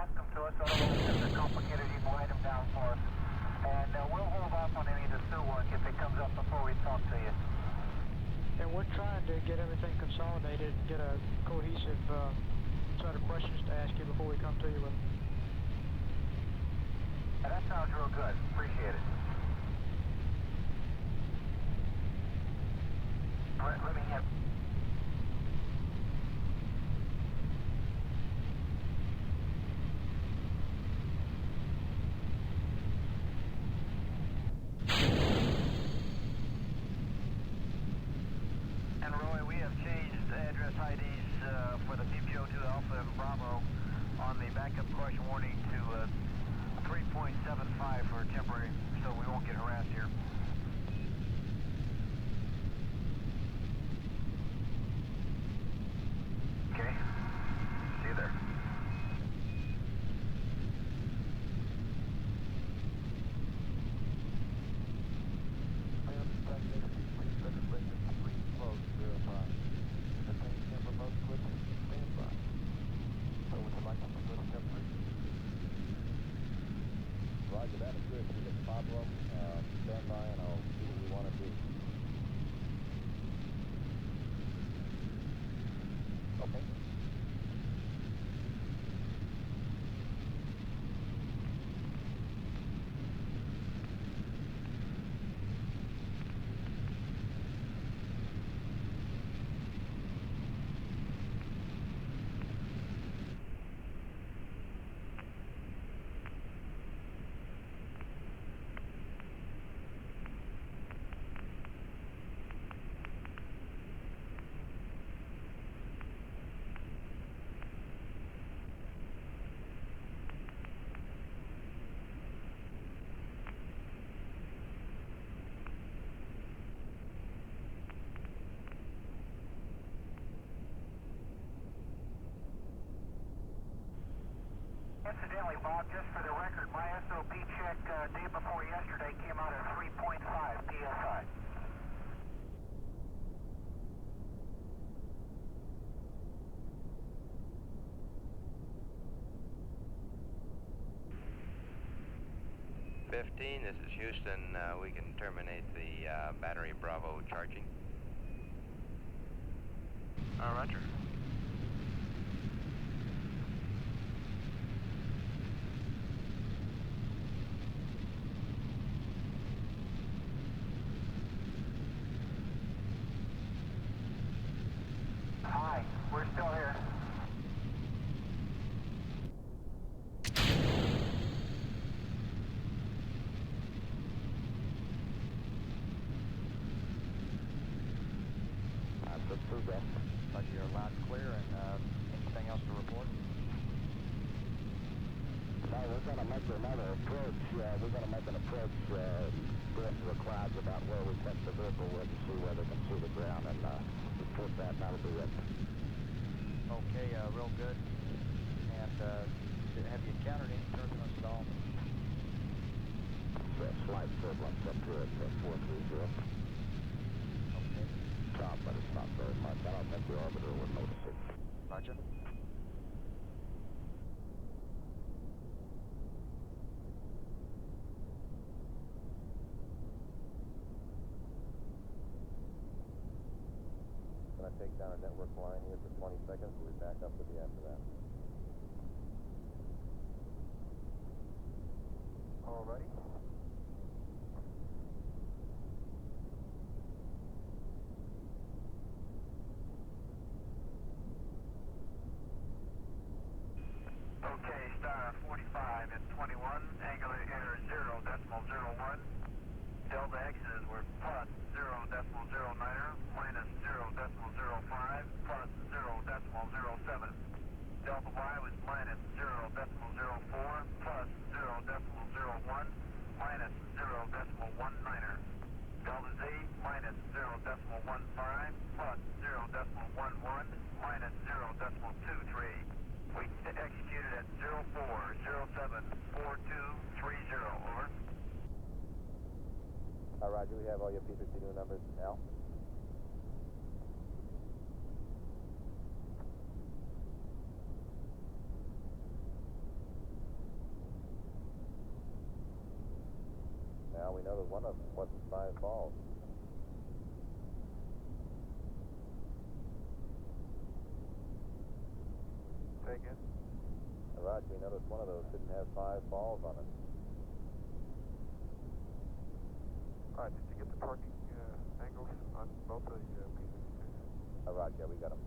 ask them to us, otherwise if they're complicated, you can write them down for us. And we'll hold off on any of the sue work if it comes up before we talk to you. And we're trying to get everything consolidated and get a cohesive set of questions to ask you before we come to you with them. That sounds real good. Appreciate it. Let me have... And Roy, we have changed address IDs for the PPO2 Alpha and Bravo on the backup caution warning to 3.75 for temporary, so we won't get harassed here. Okay. See you there. Roger that, is good. If you get a problem, stand by and I'll see what we want to do. Okay. Incidentally, Bob, just for the record, my SOP check day before yesterday came out at 3.5 PSI. This is Houston. We can terminate the battery Bravo charging. Roger. Hi, we're still here. That's approved, then. Roger, you're loud and clear, and anything else to report? No, we're going to make another approach. We're going to make an approach going to the clouds about where we kept the vehicle with to see whether they can see the ground and report that, and that'll be it. Okay, real good. And have you encountered any turbulence at all? It's a slight turbulence up here at 430. Okay. Top, but it's not very much. I don't think the orbiter would notice it. Roger. Going to take down a network line here for 20 seconds. We'll be back up with you after that. All righty. Okay, star 45 at 21, angular error 0.01. Delta X's were plus 0.09er, minus 0.05, plus 0.07. Delta Y was minus 0.04, plus 0.01, minus 0.19er. Delta Z minus 0.15, plus 0.11, minus 0.23. We executed at 04074230, over. Roger, we have all your P52 numbers, Al. now we know that one of them wasn't 5 balls. Say again? Roger, we noticed one of those didn't have 5 balls on it. Did you get the parking angles on both the pieces? Roger, we got them.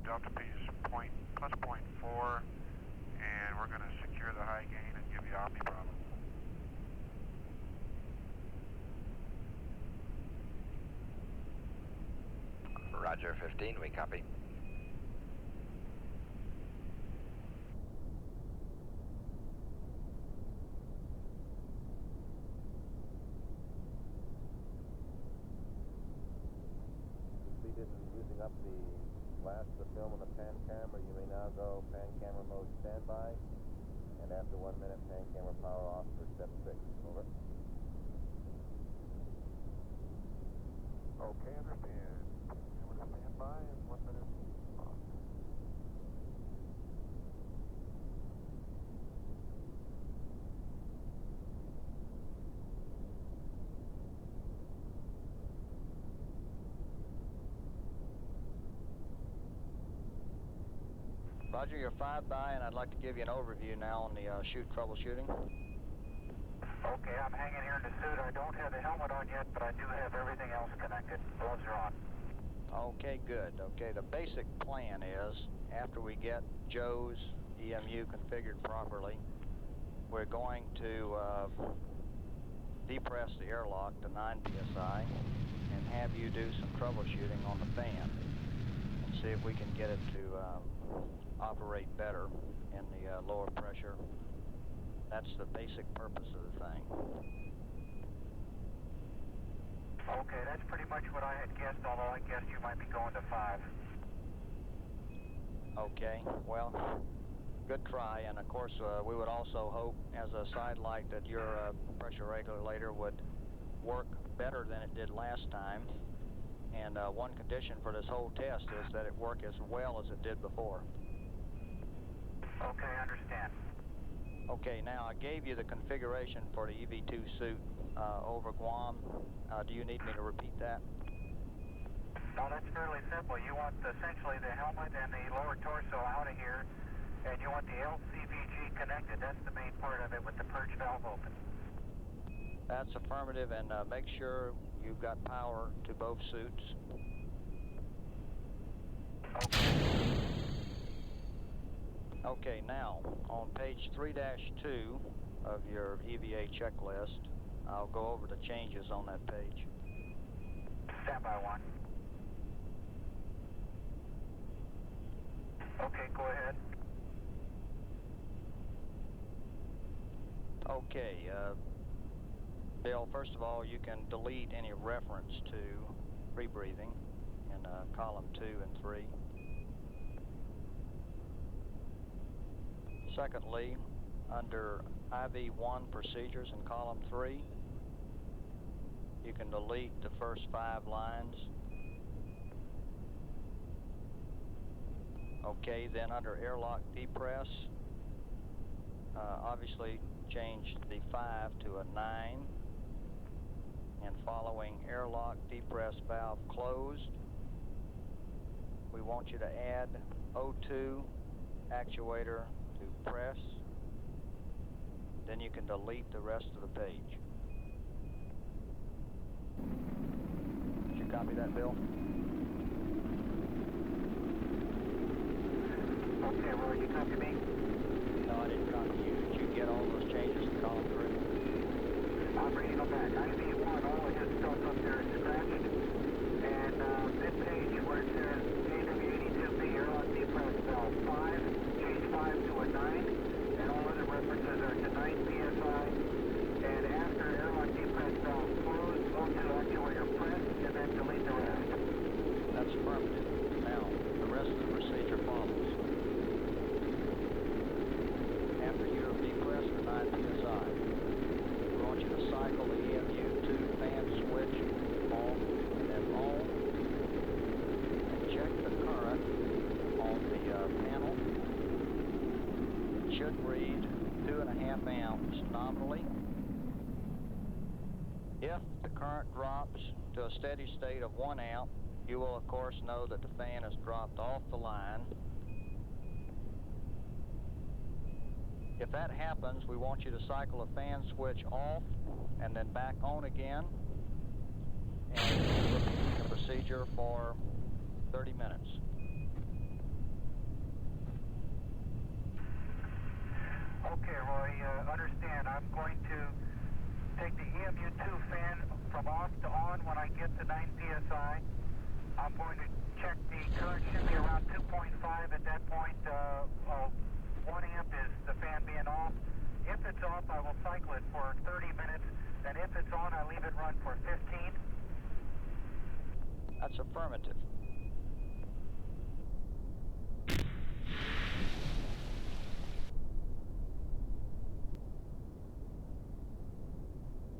Delta P is plus 0.4, and we're going to secure the high gain and give you Omni Bravo. Roger, 15, we copy. Completed in using up the last of the film on the pan camera. You may now go pan camera mode standby, and after 1 minute, pan camera power off for step 6. Over. Okay, understand. Camera standby and 1 minute off. Roger, you're 5 by, and I'd like to give you an overview now on the chute troubleshooting. Okay, I'm hanging here in the suit. I don't have the helmet on yet, but I do have everything else connected. Gloves are on. Okay, good. Okay, the basic plan is, after we get Joe's EMU configured properly, we're going to depress the airlock to 9 psi and have you do some troubleshooting on the fan and see if we can get it to operate better in the lower pressure. That's the basic purpose of the thing. Okay, that's pretty much what I had guessed, although I guessed you might be going to 5. Okay, well, good try, and of course we would also hope as a side light that your pressure regulator would work better than it did last time, and one condition for this whole test is that it work as well as it did before. Okay, I understand. Okay, now I gave you the configuration for the EV2 suit over Guam. Do you need me to repeat that? No, that's fairly simple. You want essentially the helmet and the lower torso out of here, and you want the LCVG connected. That's the main part of it with the purge valve open. That's affirmative, and make sure you've got power to both suits. Okay. Okay, now, on page 3-2 of your EVA checklist, I'll go over the changes on that page. Standby 1. Okay, go ahead. Okay, Bill, first of all, you can delete any reference to free breathing in column 2 and 3. Secondly, under IV1 procedures in column 3, you can delete the first 5 lines. Okay, then under airlock depress, obviously change the 5 to a 9, and following airlock depress valve closed, we want you to add O2 actuator to press. Then you can delete the rest of the page. Did you copy that, Bill? Okay, well, you copy me? No, I I didn't come to you. Did you get all those changes in column 3? I'm reading them back. IV1, all of his stuff up there is scratched. And mid-page where it says AW82B, airlock depress valve 5, change 5 to a 9, and all other references are to 9 PSI. And after airlock depress valve closed, go to actuator press, and then delete the rest. That's affirmative. Now, the rest of the procedure follows. After you have depressed the 9 PSI, we want you to cycle the EMU2 fan switch off and then on, and check the current on the panel. It should read 2.5 amps nominally. If the current drops to a steady state of 1 amp, you will of course know that the fan has dropped off the line. If that happens, we want you to cycle the fan switch off and then back on again, and repeat the procedure for 30 minutes. Okay, Roy, understand. I'm going to take the EMU2 fan from off to on when I get to 9 PSI. I'm going to check the current should be around 2.5 at that point. 1 amp is the fan being off. If it's off, I will cycle it for 30 minutes. And if it's on, I leave it run for 15. That's affirmative.